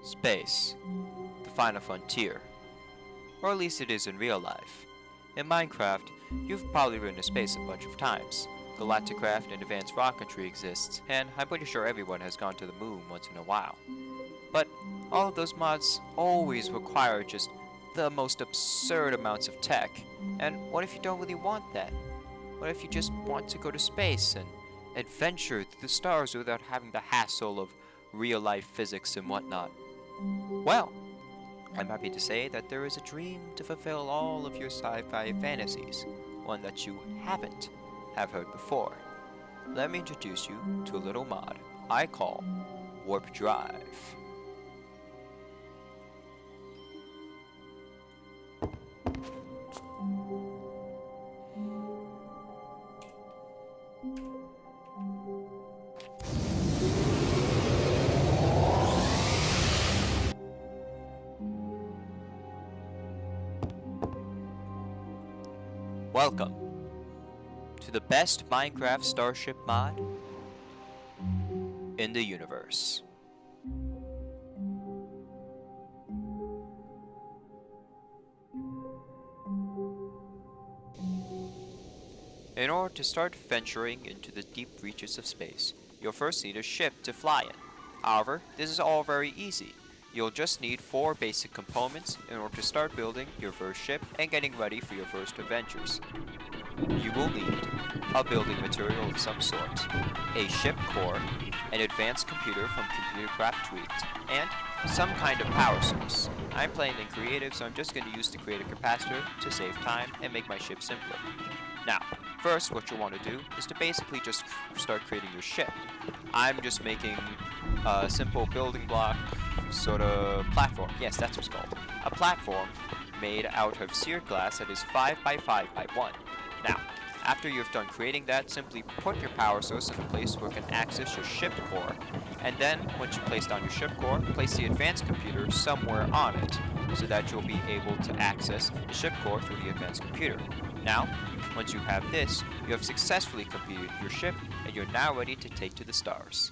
Space, the final frontier. Or at least it is in real life. In Minecraft, you've probably been to space a bunch of times. Galacticraft and advanced rocketry exists, and I'm pretty sure everyone has gone to the moon once in a while. But all of those mods always require just the most absurd amounts of tech. And what if you don't really want that? What if you just want to go to space and adventure through the stars without having the hassle of real-life physics and whatnot? Well, I'm happy to say that there is a dream to fulfill all of your sci-fi fantasies, one that you haven't have heard before. Let me introduce you to a little mod I call Warpdrive. Welcome to the best Minecraft Starship mod in the universe. In order to start venturing into the deep reaches of space, you'll first need a ship to fly in. However, this is all very easy. You'll just need 4 basic components in order to start building your first ship and getting ready for your first adventures. You will need a building material of some sort, a ship core, an advanced computer from Computercraft Tweaked, and some kind of power source. I'm playing in creative, so I'm just going to use the creative capacitor to save time and make my ship simpler. Now, first what you'll want to do is to basically just start creating your ship. I'm just making a simple building block sort of platform. Yes, that's what it's called. A platform made out of seared glass that is 5 by 5 by 1. Now, after you've done creating that, simply put your power source in a place where it can access your ship core, and then, once you place down your ship core, place the advanced computer somewhere on it, so that you'll be able to access the ship core through the advanced computer. Now, once you have this, you have successfully completed your ship, and you're now ready to take to the stars.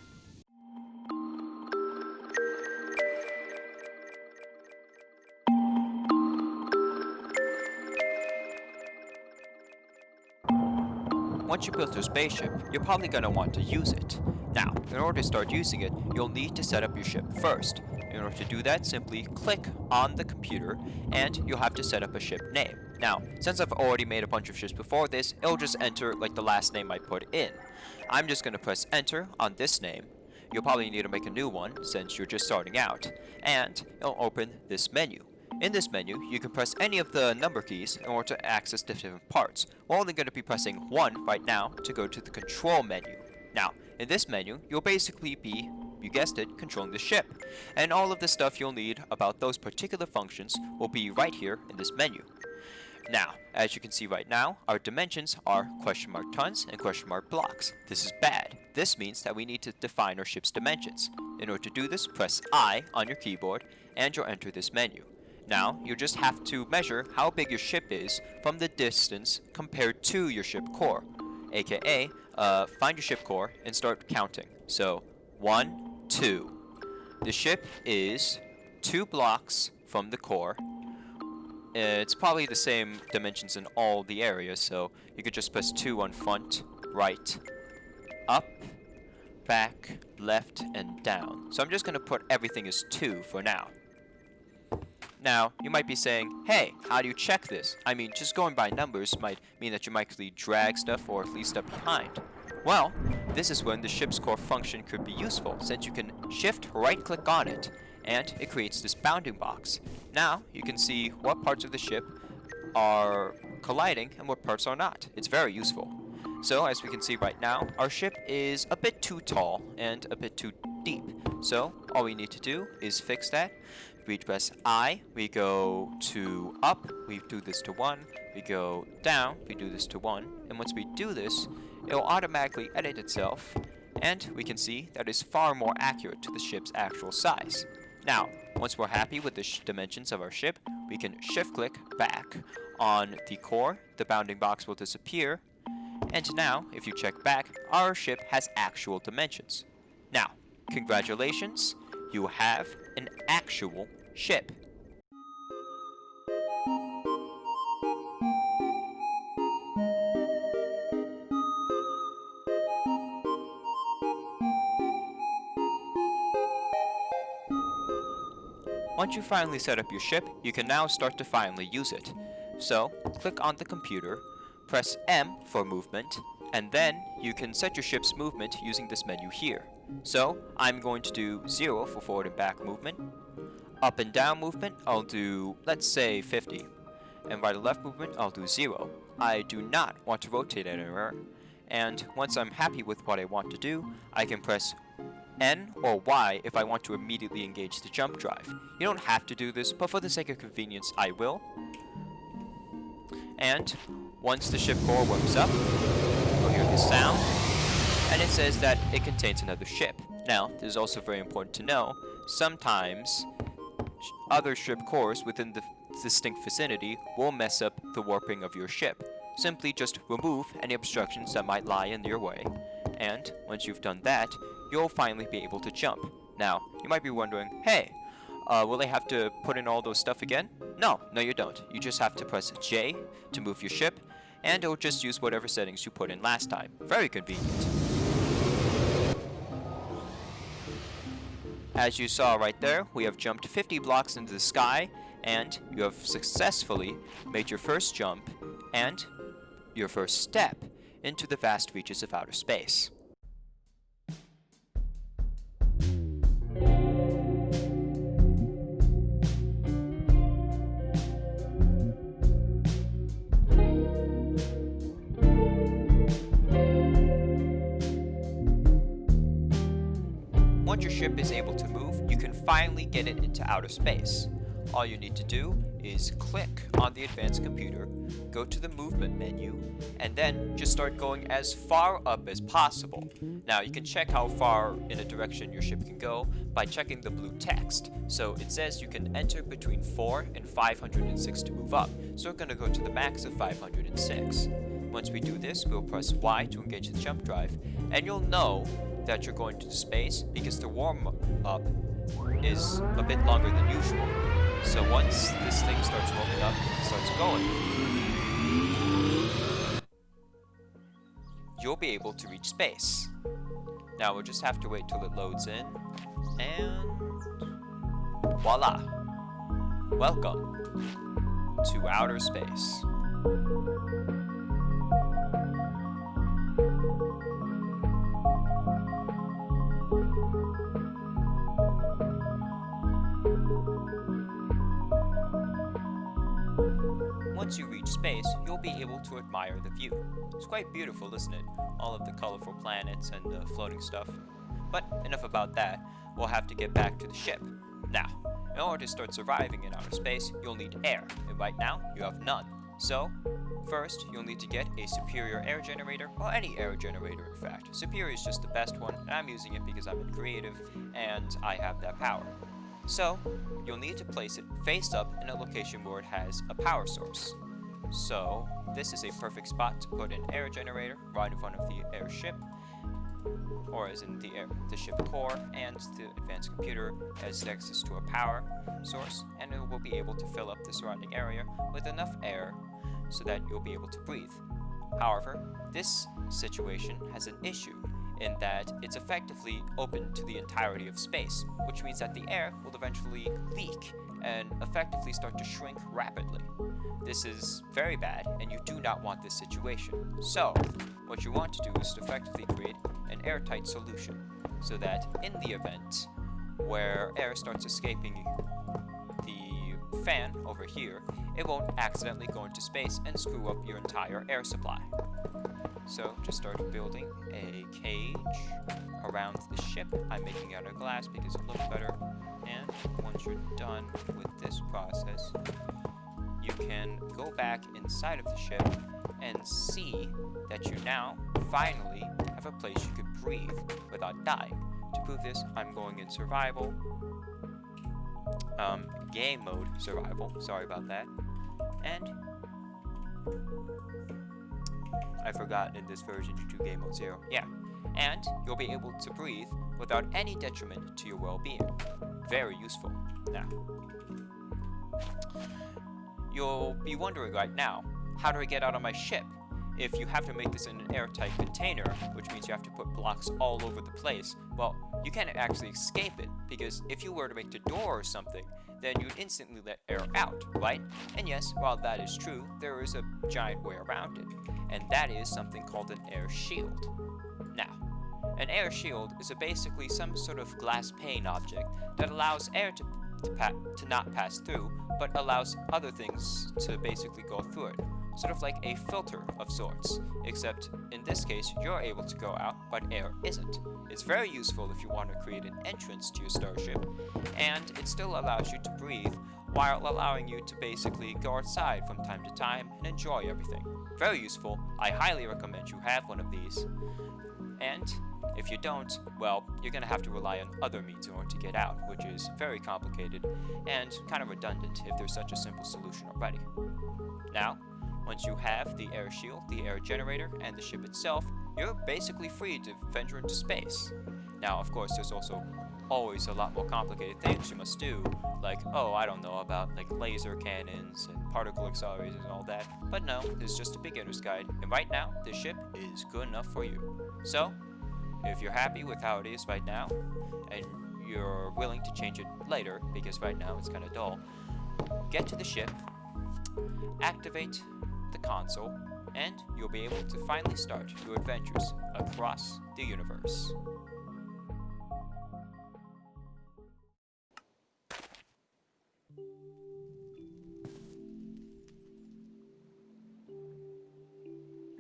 Once you build your spaceship, you're probably going to want to use it. Now, in order to start using it, you'll need to set up your ship first. In order to do that, simply click on the computer, and you'll have to set up a ship name. Now, since I've already made a bunch of ships before this, it'll just enter like the last name I put in. I'm just going to press enter on this name. You'll probably need to make a new one since you're just starting out, and it'll open this menu. In this menu, you can press any of the number keys in order to access the different parts. We're only going to be pressing 1 right now to go to the control menu. Now, in this menu, you'll basically be, you guessed it, controlling the ship. And all of the stuff you'll need about those particular functions will be right here in this menu. Now, as you can see right now, our dimensions are question mark tons and question mark blocks. This is bad. This means that we need to define our ship's dimensions. In order to do this, press I on your keyboard and you'll enter this menu. Now, you just have to measure how big your ship is from the distance compared to your ship core. AKA, find your ship core and start counting. So, 1, 2. The ship is 2 blocks from the core. It's probably the same dimensions in all the areas, so you could just press 2 on front, right, up, back, left, and down. So I'm just going to put everything as 2 for now. Now, you might be saying, hey, how do you check this? I mean, just going by numbers might mean that you might actually drag stuff or leave stuff behind. Well, this is when the ship's core function could be useful, since you can shift right-click on it, and it creates this bounding box. Now, you can see what parts of the ship are colliding and what parts are not. It's very useful. So, as we can see right now, our ship is a bit too tall and a bit too deep. So, all we need to do is fix that. We press I, we go to up, we do this to 1, we go down, we do this to 1, and once we do this, it will automatically edit itself, and we can see that it's far more accurate to the ship's actual size. Now, once we're happy with the dimensions of our ship, we can shift-click back on the core, the bounding box will disappear, and now, if you check back, our ship has actual dimensions. Now, Congratulations, you have an actual ship. Once you finally set up your ship, you can now start to finally use it. So, click on the computer, press M for movement, and then you can set your ship's movement using this menu here. So, I'm going to do 0 for forward and back movement. Up and down movement, I'll do, let's say, 50. And right and left movement, I'll do 0. I do not want to rotate anywhere. And once I'm happy with what I want to do, I can press N or Y if I want to immediately engage the jump drive. You don't have to do this, but for the sake of convenience, I will. And once the ship core warms up, you'll hear this sound, and it says that it contains another ship. Now, this is also very important to know, sometimes other ship cores within the distinct vicinity will mess up the warping of your ship. Simply just remove any obstructions that might lie in your way. And once you've done that, you'll finally be able to jump. Now, you might be wondering, hey, will I have to put in all those stuff again? No, you don't. You just have to press J to move your ship, and it'll just use whatever settings you put in last time. Very convenient. As you saw right there, we have jumped 50 blocks into the sky, and you have successfully made your first jump and your first step into the vast reaches of outer space. Once your ship is able to move, you can finally get it into outer space. All you need to do is click on the advanced computer, go to the movement menu, and then just start going as far up as possible. Now you can check how far in a direction your ship can go by checking the blue text. So it says you can enter between 4 and 506 to move up, so we're going to go to the max of 506. Once we do this, we'll press Y to engage the jump drive, and you'll know that you're going to space because the warm-up is a bit longer than usual. So once this thing starts warming up and starts going, you'll be able to reach space. Now we'll just have to wait till it loads in, and voila! Welcome to outer space. Once you reach space, you'll be able to admire the view. It's quite beautiful, isn't it? All of the colorful planets and the floating stuff. But enough about that, we'll have to get back to the ship. Now, in order to start surviving in outer space, you'll need air, and right now, you have none. So, first, you'll need to get a superior air generator, or any air generator in fact. Superior is just the best one, and I'm using it because I'm in creative, and I have that power. So, you'll need to place it face up in a location where it has a power source. So, this is a perfect spot to put an air generator right in front of the airship, or as in the ship core, and the advanced computer has access to a power source, and it will be able to fill up the surrounding area with enough air so that you'll be able to breathe. However, this situation has an issue in that it's effectively open to the entirety of space, which means that the air will eventually leak and effectively start to shrink rapidly. This is very bad, and you do not want this situation. So, what you want to do is to effectively create an airtight solution, so that in the event where air starts escaping the fan over here, it won't accidentally go into space and screw up your entire air supply. So just start building a cage around the ship. I'm making it out of glass because it looks better. And once you're done with this process, you can go back inside of the ship and see that you now finally have a place you can breathe without dying. To prove this, I'm going in survival. Game mode survival. Sorry about that. And I forgot in this version you do game mode 0. Yeah. and you'll be able to breathe without any detriment to your well-being. Very useful. Now, you'll be wondering right now, how do I get out of my ship? If you have to make this in an airtight container, which means you have to put blocks all over the place, well, you can't actually escape it, because if you were to make the door or something, then you'd instantly let air out, right? And yes, while that is true, there is a giant way around it, and that is something called an air shield. Now, an air shield is basically some sort of glass pane object that allows air to not pass through, but allows other things to basically go through it. Sort of like a filter of sorts, except in this case you're able to go out, but air isn't. It's very useful if you want to create an entrance to your starship, and it still allows you to breathe while allowing you to basically go outside from time to time and enjoy everything. Very useful. I highly recommend you have one of these. And if you don't, well, you're going to have to rely on other means in order to get out, which is very complicated and kind of redundant if there's such a simple solution already. Now, once you have the air shield, the air generator, and the ship itself, you're basically free to venture into space. Now, of course, there's also always a lot more complicated things you must do, like, oh, I don't know, about like laser cannons and particle accelerators and all that, but no, this is just a beginner's guide, and right now, this ship is good enough for you. So, if you're happy with how it is right now, and you're willing to change it later, because right now it's kind of dull, get to the ship, activate the console, and you'll be able to finally start your adventures across the universe.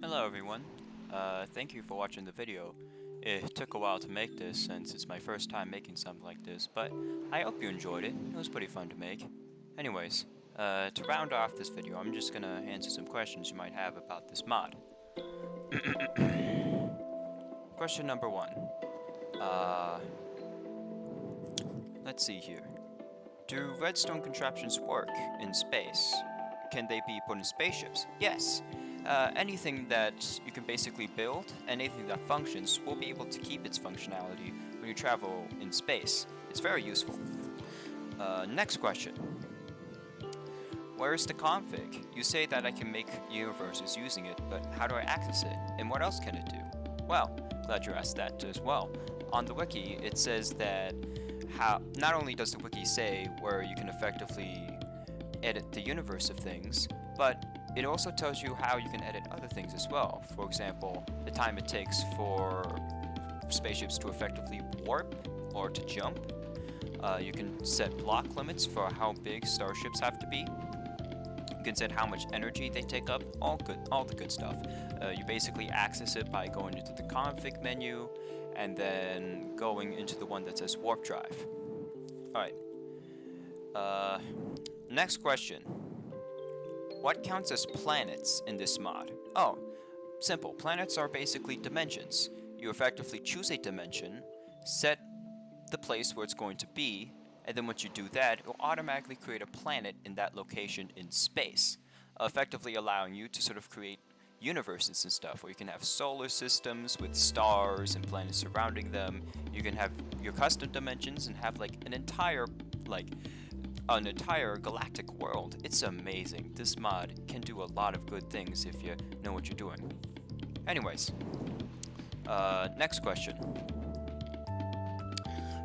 Hello everyone, thank you for watching the video. It took a while to make this since it's my first time making something like this, but I hope you enjoyed it. It was pretty fun to make. Anyways, to round off this video, I'm just gonna answer some questions you might have about this mod. Question number 1. Let's see here. Do redstone contraptions work in space? Can they be put in spaceships? Yes. Anything that you can basically build, anything that functions, will be able to keep its functionality when you travel in space. It's very useful. Next question. Where is the config? You say that I can make universes using it, but how do I access it? And what else can it do? Well, glad you asked that as well. On the wiki, it says that not only does the wiki say where you can effectively edit the universe of things, but it also tells you how you can edit other things as well. For example, the time it takes for spaceships to effectively warp or to jump. You can set block limits for how big starships have to be. You can set how much energy they take up, all the good stuff. You basically access it by going into the config menu and then going into the one that says Warpdrive. Alright. Next question. What counts as planets in this mod? Oh, simple. Planets are basically dimensions. You effectively choose a dimension, set the place where it's going to be, and then once you do that, it will automatically create a planet in that location in space, effectively allowing you to sort of create universes and stuff, where you can have solar systems with stars and planets surrounding them. You can have your custom dimensions and have like an entire galactic world. It's amazing. This mod can do a lot of good things if you know what you're doing. Anyways, next question.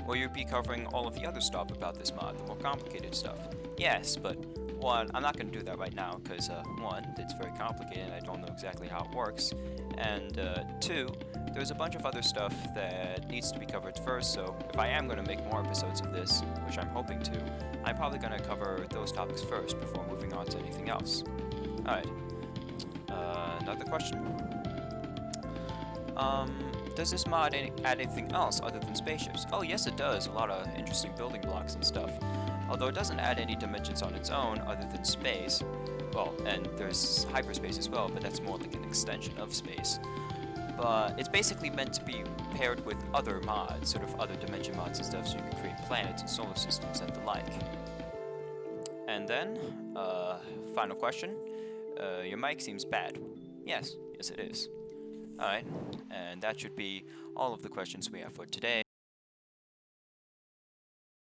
Will you be covering all of the other stuff about this mod, the more complicated stuff? Yes, but one, I'm not going to do that right now, because one, it's very complicated and I don't know exactly how it works, and two, there's a bunch of other stuff that needs to be covered first, so if I am going to make more episodes of this, which I'm hoping to, I'm probably going to cover those topics first before moving on to anything else. Alright, another question? Does this mod add anything else other than spaceships? Oh yes it does, a lot of interesting building blocks and stuff. Although it doesn't add any dimensions on its own other than space. Well, and there's hyperspace as well, but that's more like an extension of space. But it's basically meant to be paired with other mods, sort of other dimension mods and stuff, so you can create planets and solar systems and the like. And then, final question. Your mic seems bad. Yes it is. Alright, and that should be all of the questions we have for today.